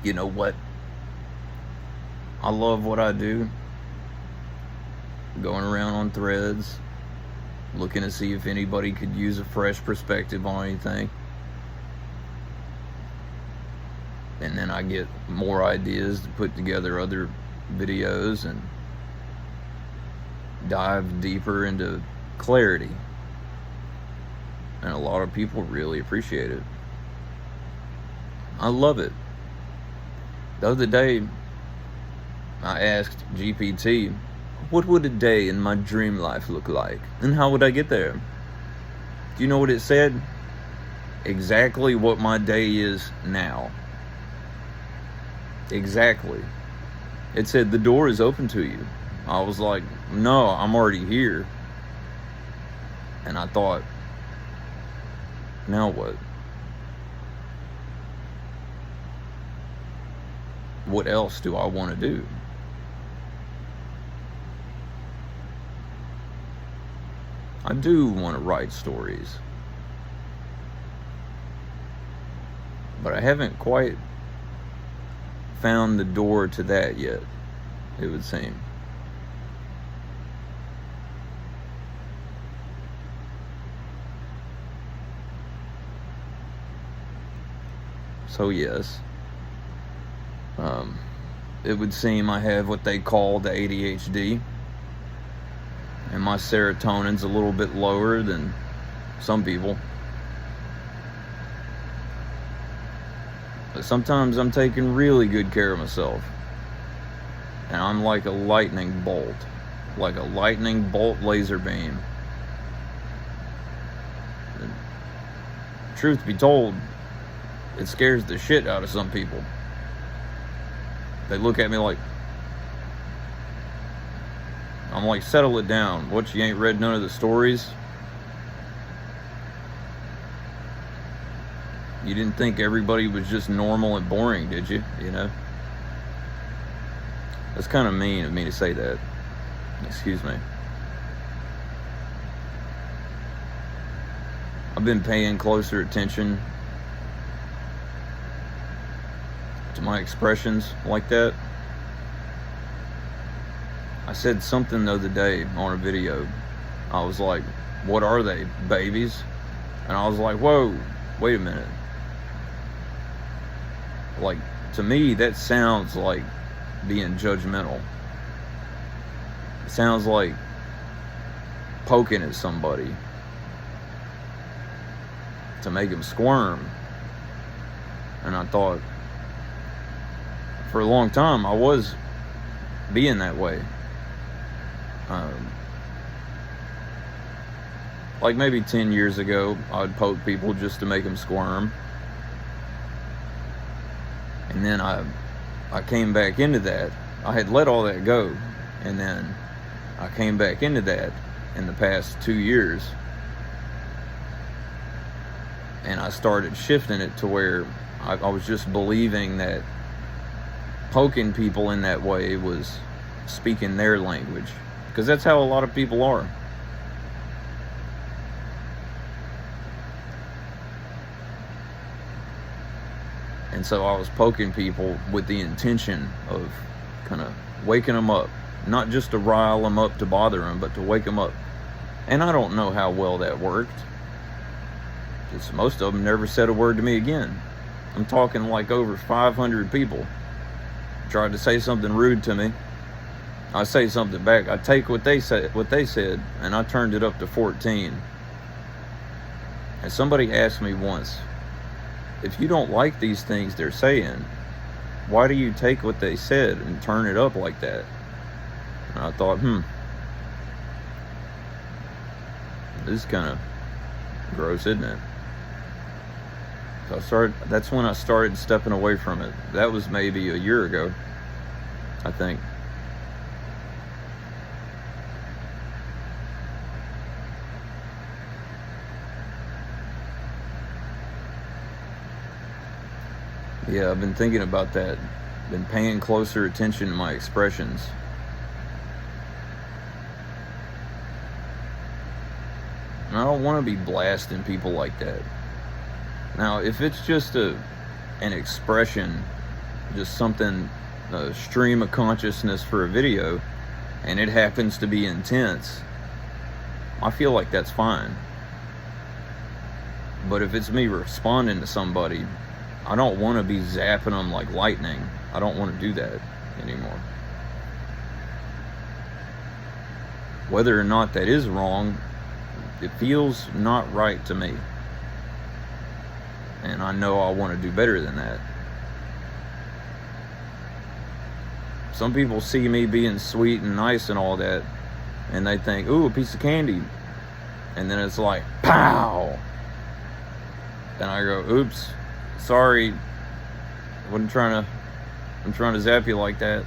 You know what? I love what I do. Going around on Threads, looking to see if anybody could use a fresh perspective on anything. And then I get more ideas to put together other videos and dive deeper into clarity. And a lot of people really appreciate it. I love it. The other day, I asked GPT, what would a day in my dream life look like? And how would I get there? Do you know what it said? Exactly what my day is now. Exactly. It said, the door is open to you. I was like, no, I'm already here. And I thought, now what? What else do I want to do? I do want to write stories, but I haven't quite found the door to that yet, it would seem. So yes, it would seem I have what they call the ADHD, and my serotonin's a little bit lower than some people. But sometimes I'm taking really good care of myself, and I'm like a lightning bolt laser beam. And truth be told, it scares the shit out of some people. They look at me like, I'm like, settle it down. What, you ain't read none of the stories? You didn't think everybody was just normal and boring, did you? You know? That's kind of mean of me to say that. Excuse me. I've been paying closer attention to my expressions like that. I said something the other day on a video. I was like, what are they, babies? And I was like, whoa, wait a minute. Like, to me, that sounds like being judgmental. It sounds like poking at somebody to make them squirm. And I thought, for a long time, I was being that way. Like maybe 10 years ago, I'd poke people just to make them squirm. And then I came back into that. I had let all that go. And then I came back into that in the past 2 years. And I started shifting it to where I was just believing that poking people in that way was speaking their language. Because that's how a lot of people are. And so I was poking people with the intention of kind of waking them up. Not just to rile them up to bother them, but to wake them up. And I don't know how well that worked. Because most of them never said a word to me again. I'm talking like over 500 people tried to say something rude to me. I say something back. I take what they said, and I turned it up to 14. And somebody asked me once, if you don't like these things they're saying, why do you take what they said and turn it up like that? And I thought, this is kind of gross, isn't it? So that's when I started stepping away from it. That was maybe a year ago, I think. Yeah, I've been thinking about that. Been paying closer attention to my expressions. And I don't want to be blasting people like that. Now, if it's just an expression just something, a stream of consciousness for a video, and it happens to be intense, I feel like that's fine. But if it's me responding to somebody, I don't want to be zapping them like lightning. I don't want to do that anymore. Whether or not that is wrong, it feels not right to me. And I know I want to do better than that. Some people see me being sweet and nice and all that, and they think, ooh, a piece of candy. And then it's like, pow! And I go, oops, sorry, I'm trying to zap you like that.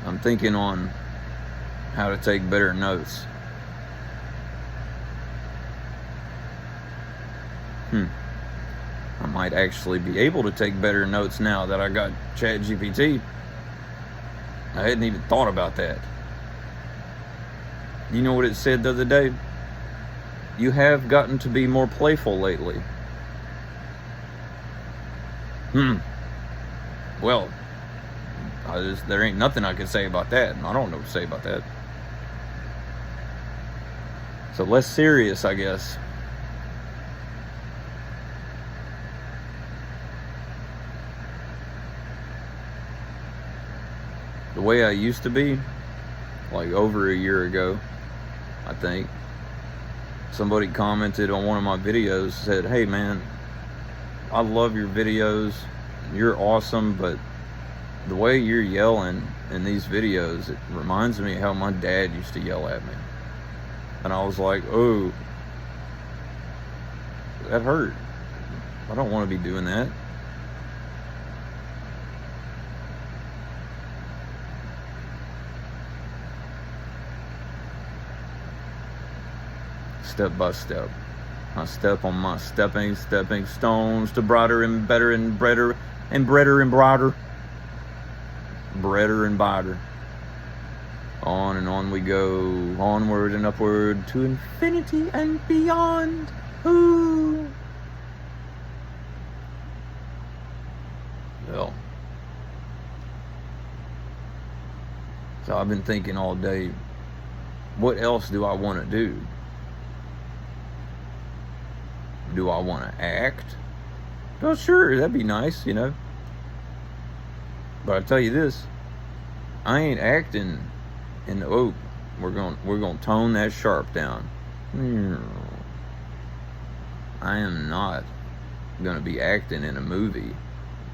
I'm thinking on how to take better notes. I might actually be able to take better notes now that I got ChatGPT. I hadn't even thought about that. You know what it said the other day? You have gotten to be more playful lately. Well, there ain't nothing I can say about that. I don't know what to say about that. So less serious, I guess. The way I used to be, like over a year ago, I think, somebody commented on one of my videos, said, hey man, I love your videos, you're awesome, but the way you're yelling in these videos, it reminds me how my dad used to yell at me. And I was like, oh, that hurt. I don't want to be doing that. Step by step, I step on my stepping stones to broader and better and breader and breader and broader, breader and broader. On and on we go, onward and upward to infinity and beyond. Ooh. Well, so I've been thinking all day, what else do I want to do? Do I want to act? Well, sure, that'd be nice, you know. But I tell you this, I ain't acting in the, oh, we're going to tone that sharp down. I am not going to be acting in a movie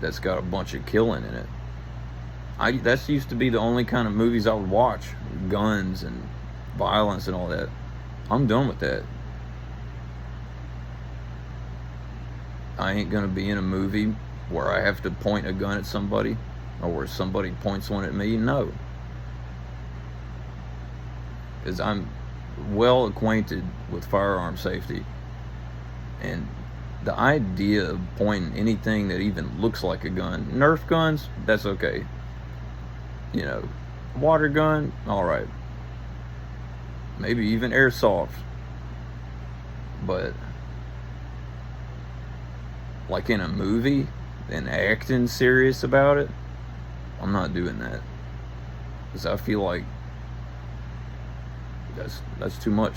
that's got a bunch of killing in it. That's used to be the only kind of movies I would watch, guns and violence and all that. I'm done with that. I ain't gonna be in a movie where I have to point a gun at somebody or where somebody points one at me. No. Because I'm well acquainted with firearm safety. And the idea of pointing anything that even looks like a gun, Nerf guns, that's okay. You know, water gun, alright. Maybe even airsoft. But like in a movie and acting serious about it, I'm not doing that. Because I feel like that's too much.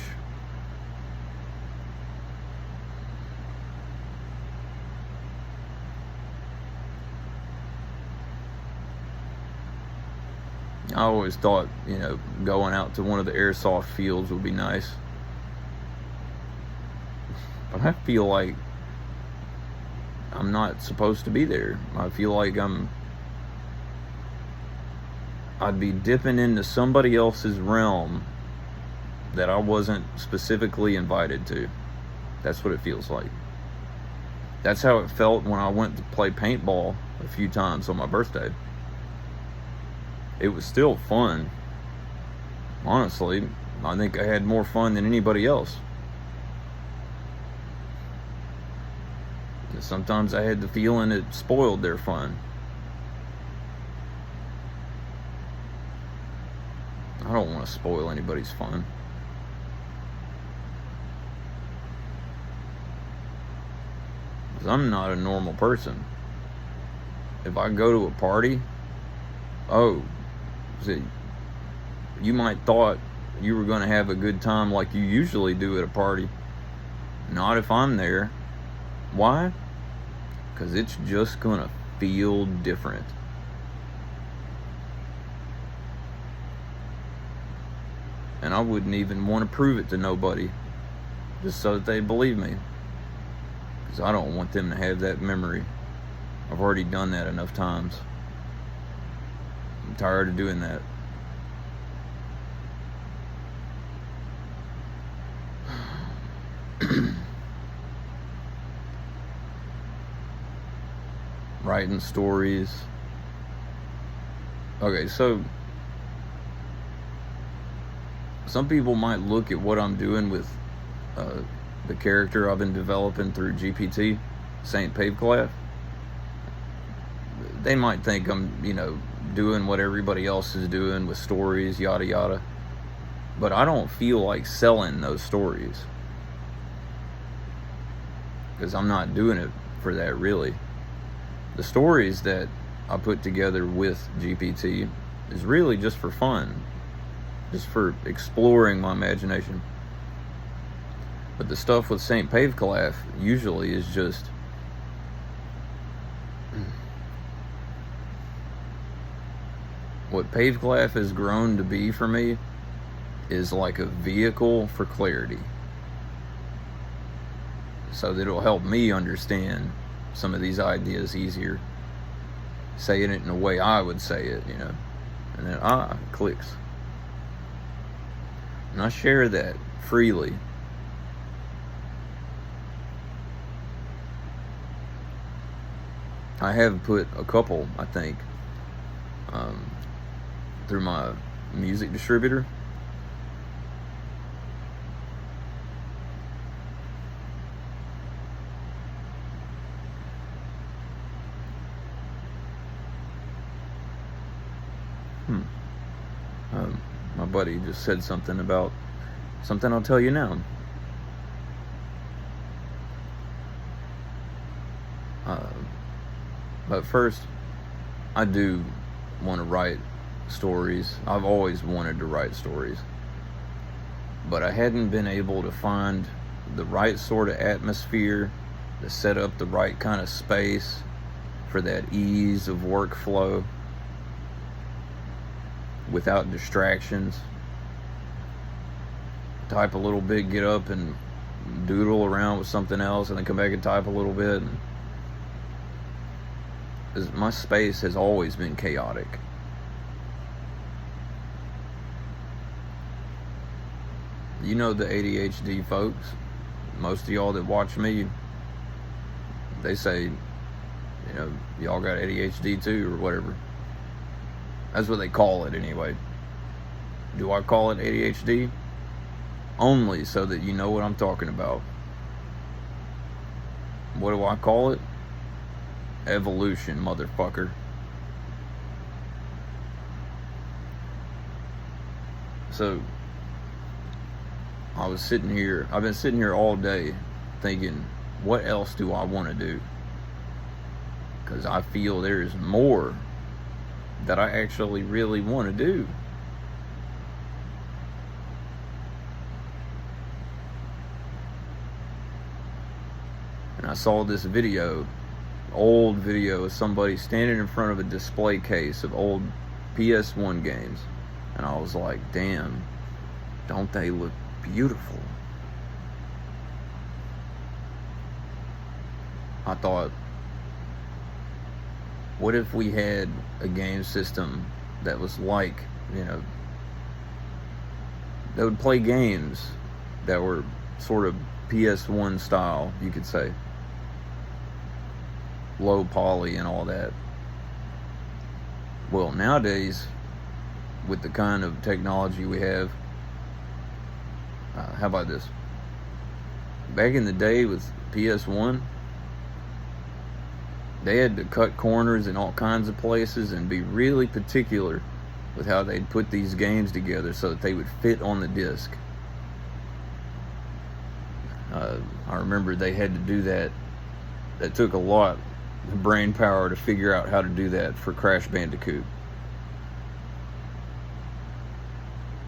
I always thought, you know, going out to one of the airsoft fields would be nice. But I feel like I'm not supposed to be there. I feel like I'd be dipping into somebody else's realm that I wasn't specifically invited to. That's what it feels like. That's how it felt when I went to play paintball a few times on my birthday. It was still fun. Honestly, I think I had more fun than anybody else. Sometimes I had the feeling it spoiled their fun. I I don't want to spoil anybody's fun. Because I'm not a normal person. If I go to a party, see, you might thought you were going to have a good time like you usually do at a party. Not if I'm there. Why? Because it's just going to feel different. And I wouldn't even want to prove it to nobody, just so that they believe me. Because I don't want them to have that memory. I've already done that enough times. I'm tired of doing that. Writing stories. Okay, so some people might look at what I'm doing with the character I've been developing through GPT, Saint Paveclaf. They might think I'm, doing what everybody else is doing with stories, yada yada. But I don't feel like selling those stories. Because I'm not doing it for that, really. The stories that I put together with GPT is really just for fun. Just for exploring my imagination. But the stuff with Saint Paveclaf usually is just what Paveclaf has grown to be for me is like a vehicle for clarity. So that it'll help me understand some of these ideas easier. Saying it in a way I would say it, And then, it clicks. And I share that freely. I have put a couple, I think, through my music distributor. My buddy just said something about something I'll tell you now. But first, I do want to write stories. I've always wanted to write stories. But I hadn't been able to find the right sort of atmosphere to set up the right kind of space for that ease of workflow without distractions. Type a little bit, get up and doodle around with something else, and then come back and type a little bit. My space has always been chaotic. You know the ADHD folks, most of y'all that watch me, they say, y'all got ADHD too, or whatever. That's what they call it anyway. Do I call it ADHD? Only so that you know what I'm talking about. What do I call it? Evolution, motherfucker. So, I've been sitting here all day thinking, what else do I want to do? Because I feel there's more that I actually really want to do. And I saw this old video of somebody standing in front of a display case of old PS1 games. And I was like, damn, don't they look beautiful? I thought, what if we had a game system that was like, that would play games that were sort of PS1 style, you could say. Low poly and all that. Well, nowadays, with the kind of technology we have, how about this? Back in the day with PS1, they had to cut corners in all kinds of places and be really particular with how they'd put these games together so that they would fit on the disc. I remember they had to do that. That took a lot of brain power to figure out how to do that for Crash Bandicoot.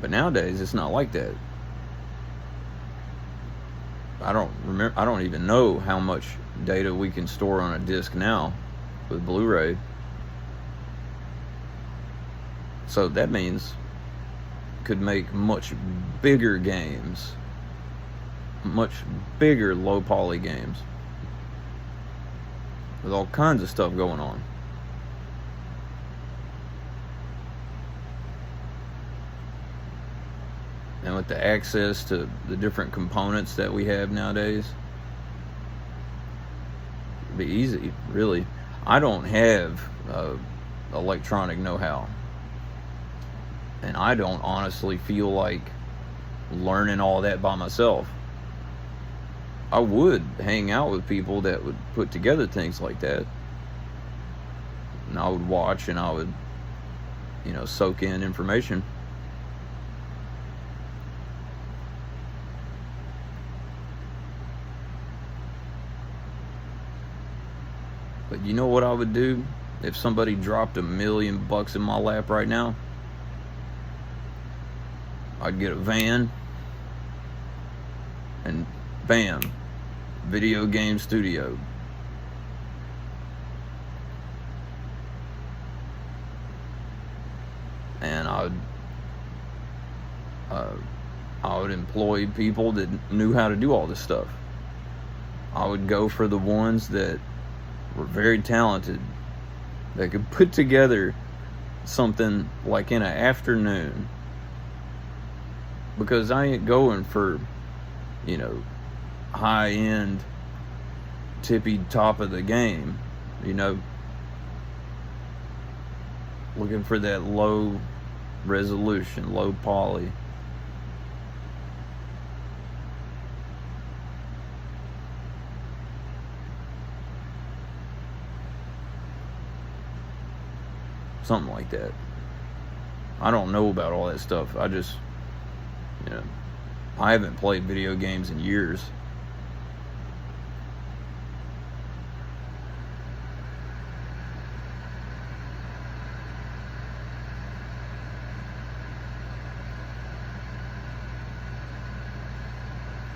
But nowadays, it's not like that. I don't even know how much data we can store on a disc now with Blu-ray. So that means could make much bigger games, much bigger low poly games with all kinds of stuff going on. And with the access to the different components that we have nowadays, it'd be easy, really. I don't have electronic know-how. And I don't honestly feel like learning all that by myself. I would hang out with people that would put together things like that. And I would watch and I would, soak in information. But you know what I would do if somebody dropped $1 million in my lap right now? I'd get a van and bam, video game studio. And I would employ people that knew how to do all this stuff. I would go for the ones that were very talented, that could put together something like in an afternoon. Because I ain't going for, high-end, tippy top of the game, looking for that low resolution, low poly. Something like that. I don't know about all that stuff. I just, I haven't played video games in years.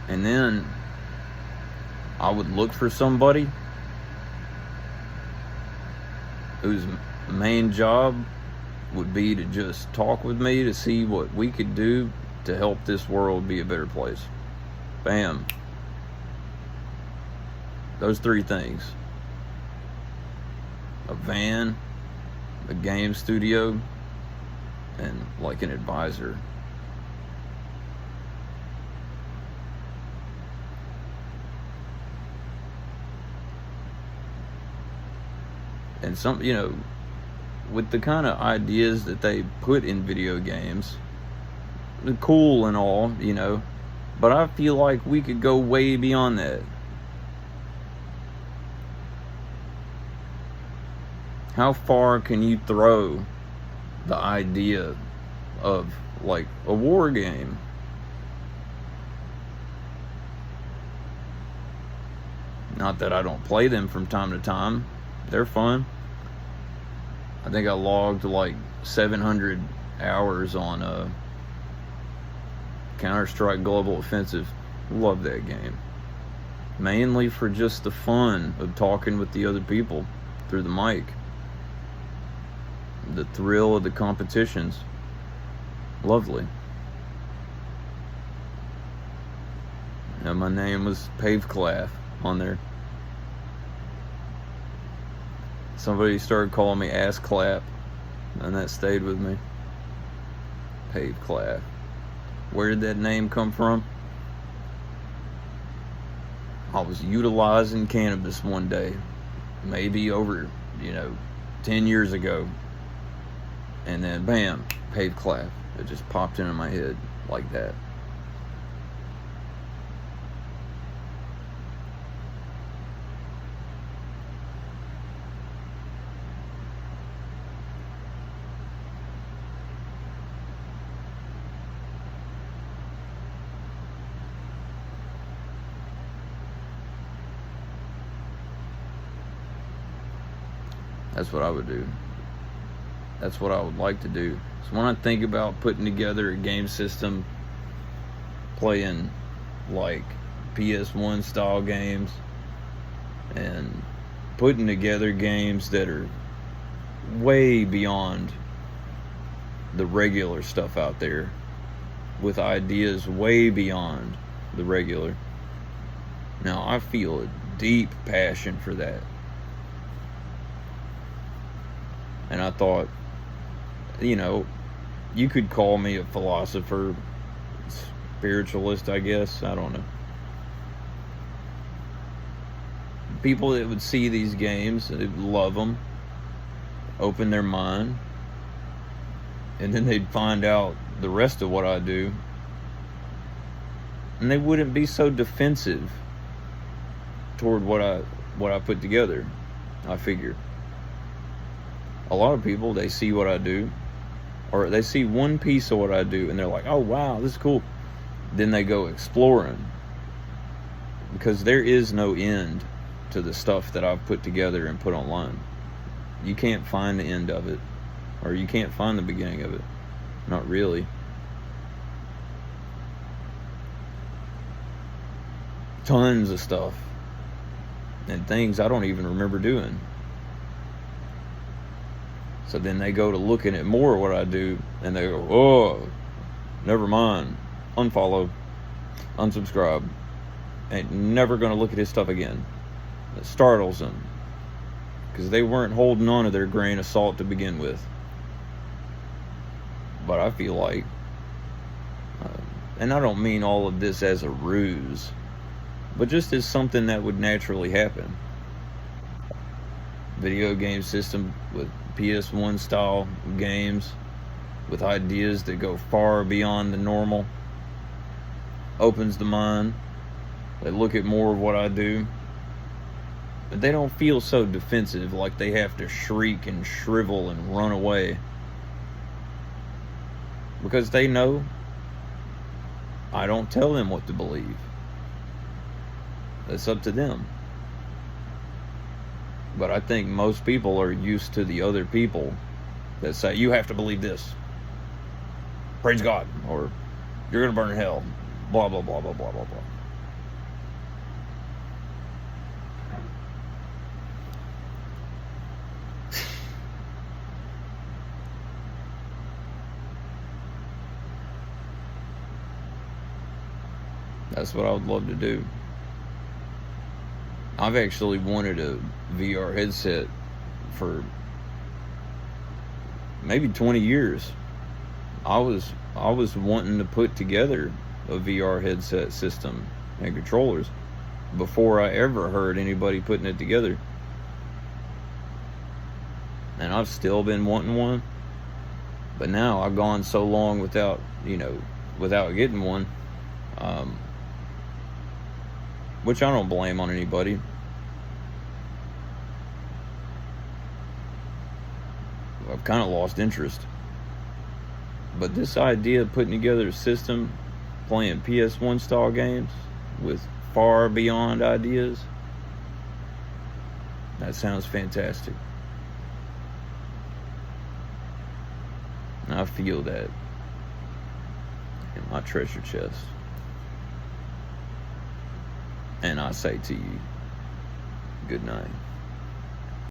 And then I would look for somebody whose main job would be to just talk with me to see what we could do to help this world be a better place. Bam. Those 3 things. A van, a game studio, and like an advisor. And some, with the kind of ideas that they put in video games, cool and all, but I feel like we could go way beyond that. How far can you throw the idea of like a war game? Not that I don't play them from time to time. They're fun. I think I logged like 700 hours on Counter-Strike Global Offensive. Love that game. Mainly for just the fun of talking with the other people through the mic. The thrill of the competitions. Lovely. And my name was Paveclaff on there. Somebody started calling me Ass Clap, and that stayed with me. Paveclaff. Where did that name come from? I was utilizing cannabis one day, maybe over, 10 years ago, and then bam, Paveclaff. It just popped into my head like that. That's what I would do. That's what I would like to do. So when I think about putting together a game system, playing like PS1 style games, and putting together games that are way beyond the regular stuff out there, with ideas way beyond the regular. Now, I feel a deep passion for that. And I thought, you could call me a philosopher, spiritualist, I guess. I don't know. People that would see these games, they'd love them, open their mind, and then they'd find out the rest of what I do, and they wouldn't be so defensive toward what I put together. I figure a lot of people, they see what I do, or they see one piece of what I do, and they're like, oh wow, this is cool. Then they go exploring, because there is no end to the stuff that I've put together and put online. You can't find the end of it, or you can't find the beginning of it. Not really. Tons of stuff and things I don't even remember doing. So then they go to looking at more of what I do, and they go, oh, never mind, unfollow, unsubscribe, ain't never gonna look at his stuff again. It startles them, because they weren't holding on to their grain of salt to begin with. But I feel like, and I don't mean all of this as a ruse, but just as something that would naturally happen. Video game system with PS1 style games, with ideas that go far beyond the normal, opens the mind. They look at more of what I do, but they don't feel so defensive, like they have to shriek and shrivel and run away, because they know I don't tell them what to believe. It's up to them. But I think most people are used to the other people that say, you have to believe this, praise God, or you're gonna burn in hell, blah blah blah blah blah blah blah. That's what I would love to do. I've actually wanted a VR headset for maybe 20 years. I was wanting to put together a VR headset system and controllers before I ever heard anybody putting it together. And I've still been wanting one. But now I've gone so long without getting one. Which I don't blame on anybody. I've kind of lost interest. But this idea of putting together a system, playing PS1 style games with far beyond ideas, that sounds fantastic. And I feel that in my treasure chest. And I say to you, good night.